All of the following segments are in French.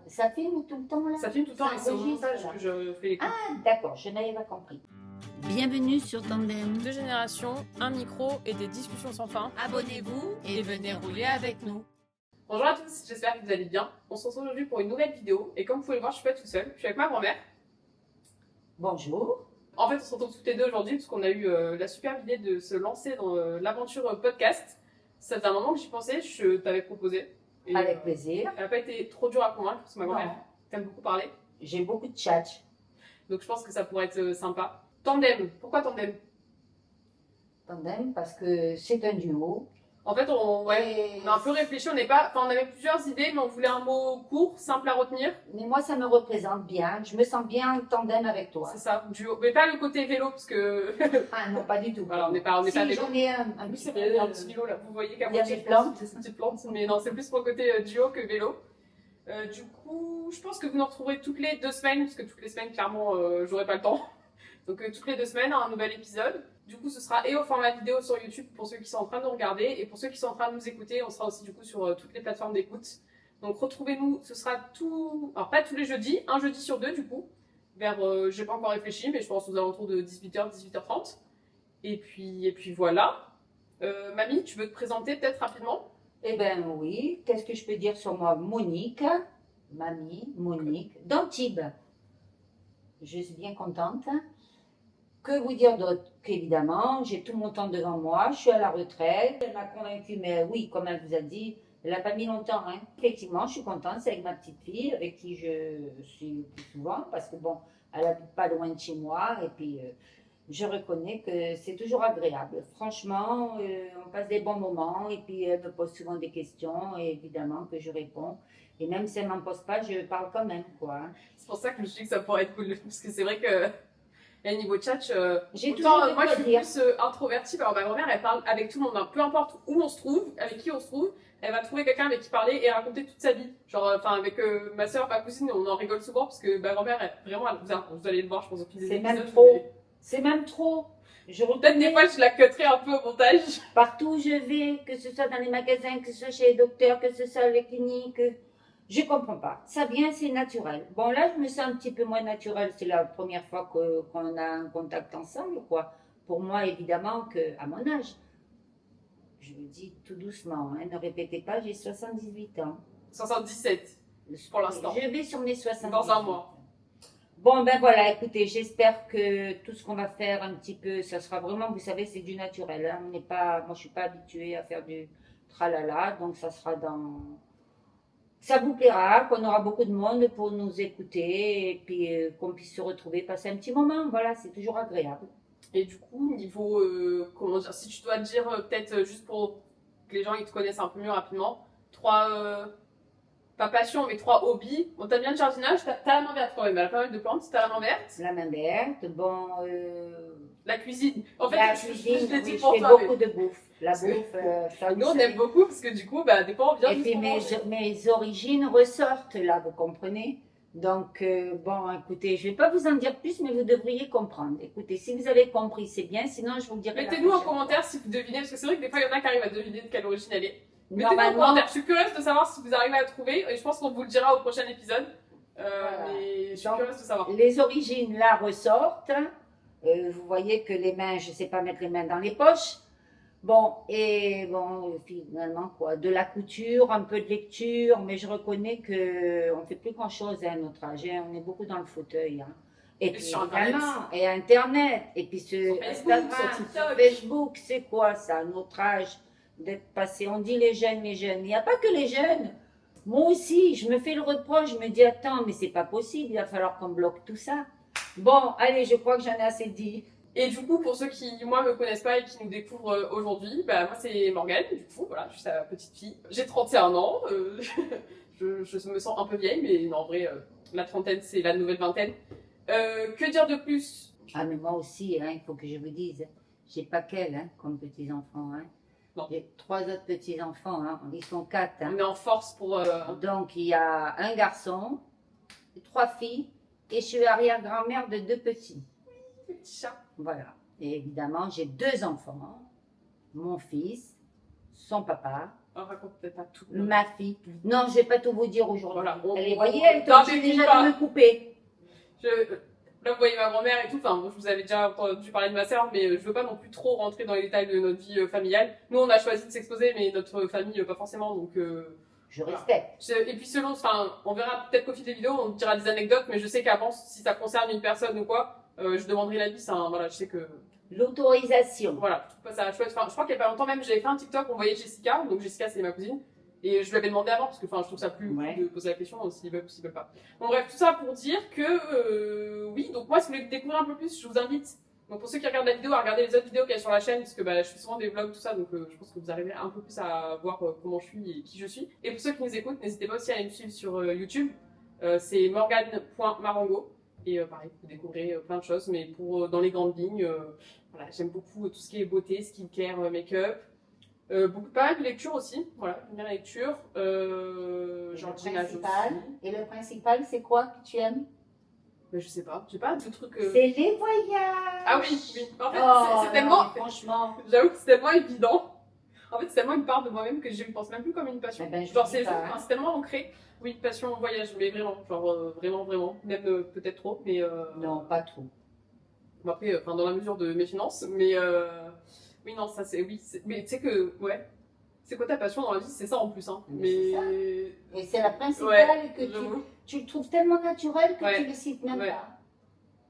Ça filme tout le temps là? Ça filme tout le temps et c'est au enregistre, montage là. que je fais les coups. Ah, d'accord, je n'avais pas compris. Bienvenue sur Tandem. Deux générations, un micro et des discussions sans fin. Abonnez-vous et venez rouler avec nous. Bonjour à tous, j'espère que vous allez bien. On se retrouve aujourd'hui pour une nouvelle vidéo et comme vous pouvez le voir, je suis pas toute seule, je suis avec ma grand-mère. Bonjour. En fait, on se retrouve toutes les deux aujourd'hui parce qu'on a eu la superbe idée de se lancer dans l'aventure podcast. Ça faisait un moment que j'y pensais, je t'avais proposé. Et, Avec plaisir. Elle n'a pas été trop dure à convaincre parce que ma grand-mère t'aime beaucoup parler. J'ai beaucoup de tchatch. Donc je pense que ça pourrait être sympa. Tandem, pourquoi tandem? Tandem parce que c'est un duo. En fait, on a un peu réfléchi, on avait plusieurs idées, mais on voulait un mot court, simple à retenir. Mais moi, ça me représente bien. Je me sens bien en tandem avec toi. C'est ça, duo. Mais pas le côté vélo, parce que. Ah non, pas du tout. Voilà, on n'est pas Si, vélo. j'en ai un Oui, petit c'est peu. vrai, il y a un petit vélo là. Vous voyez qu'à Il y a moitié, des je pense, plantes. c'est une petite plante, mais non, c'est plus pour le côté duo que vélo. Du coup, je pense que vous nous retrouverez toutes les 2 semaines, parce que toutes les semaines, clairement, j'aurai pas le temps. Donc, toutes les 2 semaines, un nouvel épisode. Du coup, ce sera et au format vidéo sur YouTube pour ceux qui sont en train de nous regarder, et pour ceux qui sont en train de nous écouter, on sera aussi du coup sur toutes les plateformes d'écoute. Donc, retrouvez-nous, ce sera alors pas tous les jeudis, un jeudi sur 2 du coup, vers, j'ai pas encore réfléchi, mais je pense aux alentours de 18h, 18h30. Et puis voilà. Mamie, tu veux te présenter peut-être rapidement? Eh bien oui, qu'est-ce que je peux dire sur moi? Monique, mamie, Monique, d'Antibes. Je suis bien contente. Que vous dire d'autre? Qu'évidemment, j'ai tout mon temps devant moi, je suis à la retraite. Elle m'a convaincue, mais oui, comme elle vous a dit, elle n'a pas mis longtemps. Hein. Effectivement, je suis contente, c'est avec ma petite fille, avec qui je suis le plus souvent, parce que bon, elle habite pas loin de chez moi, et puis je reconnais que c'est toujours agréable. Franchement, on passe des bons moments, et puis elle me pose souvent des questions, et évidemment que je réponds. Et même si elle ne m'en pose pas, je parle quand même, quoi. Hein. C'est pour ça que je me suis dit que ça pourrait être cool, parce que c'est vrai que. Et niveau chat, J'ai autant toujours de moi quoi je suis dire. plus introvertie, alors ma grand-mère elle parle avec tout le monde, hein. Peu importe où on se trouve, avec qui on se trouve, elle va trouver quelqu'un avec qui parler et raconter toute sa vie. Genre, enfin avec ma soeur, ma cousine, on en rigole souvent parce que ma grand-mère, vous allez le voir, je pense, au fil des C'est épisodes. même trop. C'est même trop. Je Peut-être reconnais des fois je la cutterai un peu au montage. partout où je vais, que ce soit dans les magasins, que ce soit chez les docteurs, que ce soit à les cliniques. Je comprends pas. Ça vient, c'est naturel. Bon, là, je me sens un petit peu moins naturel. C'est la première fois qu'on a un contact ensemble, quoi. Pour moi, évidemment, qu'à mon âge, je le dis tout doucement, hein, ne répétez pas, j'ai 78 ans. 77 pour l'instant. Je vais sur mes 78. Dans un mois. Bon, ben voilà, écoutez, j'espère que tout ce qu'on va faire un petit peu, ça sera vraiment, vous savez, c'est du naturel. Hein. On n'est pas, moi, je suis pas habituée à faire du tralala, donc ça sera dans... Ça vous plaira, qu'on aura beaucoup de monde pour nous écouter et puis qu'on puisse se retrouver, passer un petit moment. Voilà, c'est toujours agréable. Et du coup, niveau, comment dire, si tu dois dire peut-être juste pour que les gens ils te connaissent un peu mieux rapidement, 3, pas passion, mais 3 hobbies. Bon, t'as bien le jardinage, t'as la main verte quand même, elle a pas mal de plantes, t'as la main verte. La main verte, bon... La cuisine. En fait, la je cuisine, l'ai dit oui, pour je fais toi. beaucoup de bouffe. La bouffe, ça, Nous, vous on savez. aime beaucoup parce que du coup, bah, des fois, on vient Et juste puis pour manger. mes origines ressortent là, vous comprenez? Donc, bon, écoutez, je ne vais pas vous en dire plus, mais vous devriez comprendre. Écoutez, si vous avez compris, c'est bien, sinon je vous le dirai. Mettez-nous en commentaire si vous devinez, parce que c'est vrai que des fois, il y en a qui arrivent à deviner de quelle origine elle est. Mettez-nous en Normalement, commentaire, je suis curieuse de savoir si vous arrivez à trouver, et je pense qu'on vous le dira au prochain épisode. Voilà. Mais je suis Donc, curieuse de savoir. les origines là ressortent. Vous voyez que les mains, je ne sais pas mettre les mains dans les poches. Bon, et bon, finalement, quoi, de la couture, un peu de lecture, mais je reconnais qu'on ne fait plus grand-chose à notre âge, hein, on est beaucoup dans le fauteuil. Hein. Et puis, sur Internet. vraiment, et Internet, et puis Sur Facebook, Instagram, sur TikTok. Facebook, c'est quoi ça, à notre âge, d'être passé, on dit les jeunes, il n'y a pas que les jeunes. Moi aussi, je me fais le reproche, je me dis, attends, mais c'est pas possible, il va falloir qu'on bloque tout ça. Bon, allez, je crois que j'en ai assez dit. Et du coup, pour ceux qui, moi, me connaissent pas et qui nous découvrent aujourd'hui, bah, moi, c'est Morgane, du coup, voilà, je suis sa petite fille. J'ai 31 ans, je me sens un peu vieille, mais non, en vrai, la trentaine, c'est la nouvelle vingtaine. Que dire de plus? Ah, mais moi aussi, hein, il faut que je vous dise, j'ai pas qu'elle hein, comme petits-enfants. Hein. Non. J'ai 3 autres petits-enfants, hein. Ils sont 4. Hein. On est en force pour... Donc, il y a un garçon, 3 filles, et je suis arrière-grand-mère de 2 petits. Petit chat. Voilà. Et évidemment, j'ai 2 enfants, mon fils, son papa, raconte peut-être pas tout. Ma fille. Non, je vais pas tout vous dire aujourd'hui. Voilà. Allez, voyez, elle est Non, obligée mais déjà pas. de me couper. Là, vous voyez ma grand-mère et tout. Enfin, je vous avais déjà entendu parler de ma sœur, mais je veux pas non plus trop rentrer dans les détails de notre vie familiale. Nous, on a choisi de s'exposer, mais notre famille, pas forcément. Donc, je voilà. respecte. Et puis, on verra peut-être qu'au fil des vidéos, on dira des anecdotes, mais je sais qu'avant, si ça concerne une personne ou quoi, je demanderai l'avis. Voilà, je sais que. L'autorisation. Voilà, je trouve pas ça chouette. Enfin, je crois qu'il y a pas longtemps même, j'avais fait un TikTok, on voyait Jessica. Donc, Jessica, c'est ma cousine. Et je lui avais demandé avant, parce que je trouve ça plus de poser la question s'ils veulent pas. Bon, bref, tout ça pour dire que, oui, donc moi, si vous voulez découvrir un peu plus, je vous invite, donc pour ceux qui regardent la vidéo, à regarder les autres vidéos qu'il y a sur la chaîne, parce que je fais souvent des vlogs, tout ça, donc je pense que vous arriverez un peu plus à voir comment je suis et qui je suis. Et pour ceux qui nous écoutent, n'hésitez pas aussi à aller me suivre sur YouTube, c'est morgane.marango. Et pareil, vous découvrez plein de choses, mais dans les grandes lignes, voilà, j'aime beaucoup tout ce qui est beauté, skincare, make-up. Pas mal de lecture aussi, voilà, j'aime bien la lecture. Genre Et le principal, c'est quoi que tu aimes? Je sais pas, j'ai pas de trucs. C'est les voyages. Ah oui. En fait, c'est tellement. Franchement. J'avoue que c'est tellement évident. En fait, c'est tellement une part de moi-même que je ne pense même plus comme une passion. Genre, c'est tellement ancré. Oui, passion, voyage, mais vraiment, genre vraiment, même peut-être trop, mais. Non, pas trop. Bon, après, dans la mesure de mes finances, mais. Oui, non, ça c'est. Oui, mais tu sais que. Ouais. C'est quoi ta passion dans la vie? C'est ça en plus, hein. Mais. Et c'est la principale que tu le trouves tellement naturel que tu le cites même pas.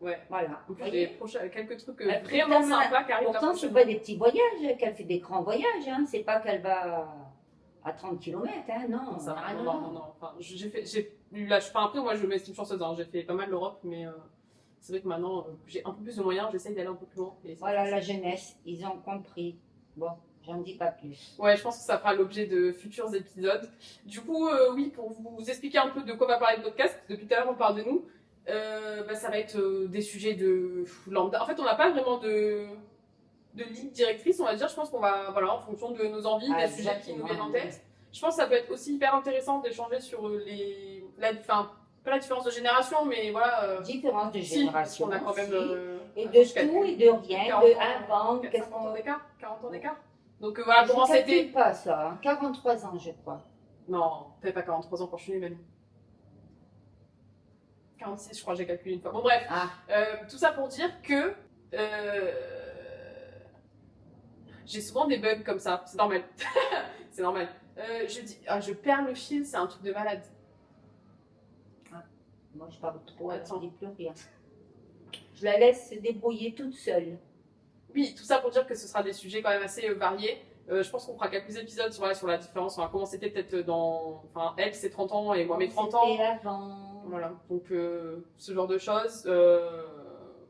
Ouais. Voilà. En plus, j'ai quelques trucs vraiment sympas qui arrivent. Pourtant, ce sont pas des petits voyages, qu'elle fait des grands voyages, hein. C'est pas qu'elle va à 30 km, hein. Non, ça va. Non. Enfin, après, moi, je m'estime chanceuse, hein. J'ai fait pas mal l'Europe, mais. C'est vrai que maintenant, j'ai un peu plus de moyens, j'essaye d'aller un peu plus loin. Voilà, la jeunesse, ils ont compris. Bon, j'en dis pas plus. Ouais, je pense que ça fera l'objet de futurs épisodes. Du coup, oui, pour vous expliquer un peu de quoi va parler le podcast, depuis tout à l'heure on parle de nous, ça va être des sujets de lambda. En fait, on n'a pas vraiment de ligne directrice, on va dire. Je pense qu'on va, voilà, en fonction de nos envies, des sujets qui nous viennent en tête. Je pense que ça peut être aussi hyper intéressant d'échanger sur pas la différence de génération, mais voilà. Différence de génération. On a quand même. Et de tout et de rien, de avant. 40 ans d'écart. Donc voilà, comment c'était. Je ne pas ça, 43 ans, je crois. Non, peut-être pas 43 ans quand je suis née, même. 46, je crois, j'ai calculé une fois. Bon, bref. Tout ça pour dire que. J'ai souvent des bugs comme ça, c'est normal. C'est normal. Je perds le fil, c'est un truc de malade. Moi, je parle trop, elle ne dit plus rien. Je la laisse se débrouiller toute seule. Oui, tout ça pour dire que ce sera des sujets quand même assez variés. Je pense qu'on fera quelques épisodes sur la différence. On va comment c'était peut-être elle, c'est 30 ans et moi, mes 30 ans. C'était avant. Voilà, donc ce genre de choses.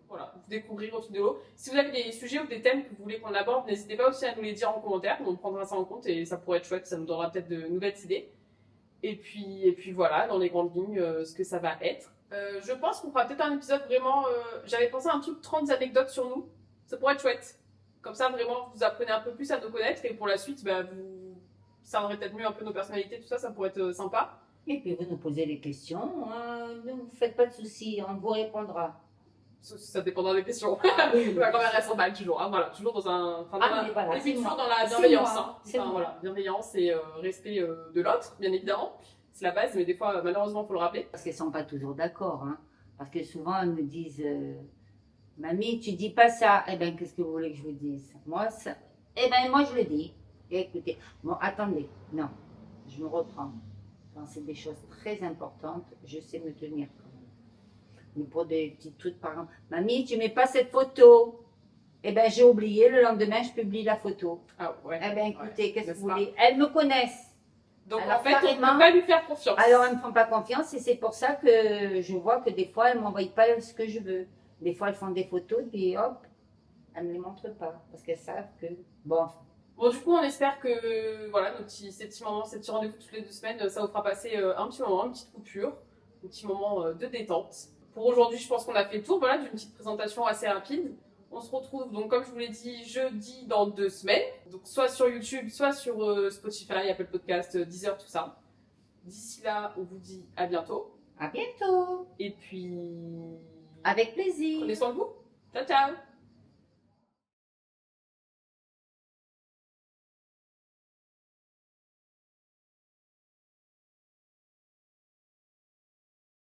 Voilà, vous découvrir au fil de l'eau. Si vous avez des sujets ou des thèmes que vous voulez qu'on aborde, n'hésitez pas aussi à nous les dire en commentaire. On prendra ça en compte et ça pourrait être chouette. Ça nous donnera peut-être de nouvelles idées. Et puis voilà, dans les grandes lignes, ce que ça va être. Je pense qu'on fera peut-être un épisode vraiment. J'avais pensé à un truc 30 anecdotes sur nous. Ça pourrait être chouette. Comme ça, vraiment, vous apprenez un peu plus à nous connaître. Et pour la suite, vous cernerez peut-être mieux un peu nos personnalités, tout ça, ça pourrait être sympa. Et puis vous nous posez des questions. Ne vous faites pas de soucis, on vous répondra. Ça dépendra des questions. Oui. Ma grand-mère, elle s'emballe toujours. Hein, voilà, toujours dans un. Voilà, toujours dans la bienveillance. Voilà, bienveillance et respect de l'autre, bien évidemment. C'est la base, mais des fois, malheureusement, il faut le rappeler. Parce qu'elles ne sont pas toujours d'accord. Hein. Parce que souvent, elles me disent Mamie, tu dis pas ça. Eh bien, qu'est-ce que vous voulez que je vous dise? Moi, ça. Eh bien, moi, je le dis. Et écoutez, bon, attendez. Non, je me reprends. Quand c'est des choses très importantes, je sais me tenir quand même. Mais pour des petits trucs, par exemple, Mamie, tu mets pas cette photo. Eh bien, j'ai oublié. Le lendemain, je publie la photo. Ah ouais. Eh bien, écoutez, qu'est-ce que vous voulez? Elles me connaissent. Donc alors, en fait, on ne peut pas lui faire confiance. Alors, elles ne me font pas confiance et c'est pour ça que je vois que des fois, elles ne m'envoient pas ce que je veux. Des fois, elles font des photos et puis hop, elles ne me les montrent pas parce qu'elles savent que... Bon, du coup, on espère que voilà, ces petits moments, ces petits rendez-vous toutes les 2 semaines, ça vous fera passer un petit moment, une petite coupure, un petit moment de détente. Pour aujourd'hui, je pense qu'on a fait le tour voilà, d'une petite présentation assez rapide. On se retrouve, donc comme je vous l'ai dit, jeudi dans 2 semaines. Donc soit sur YouTube, soit sur Spotify, Apple Podcast, Deezer, tout ça. D'ici là, on vous dit à bientôt. À bientôt. Et puis... Avec plaisir. Prenez soin de vous. Ciao, ciao.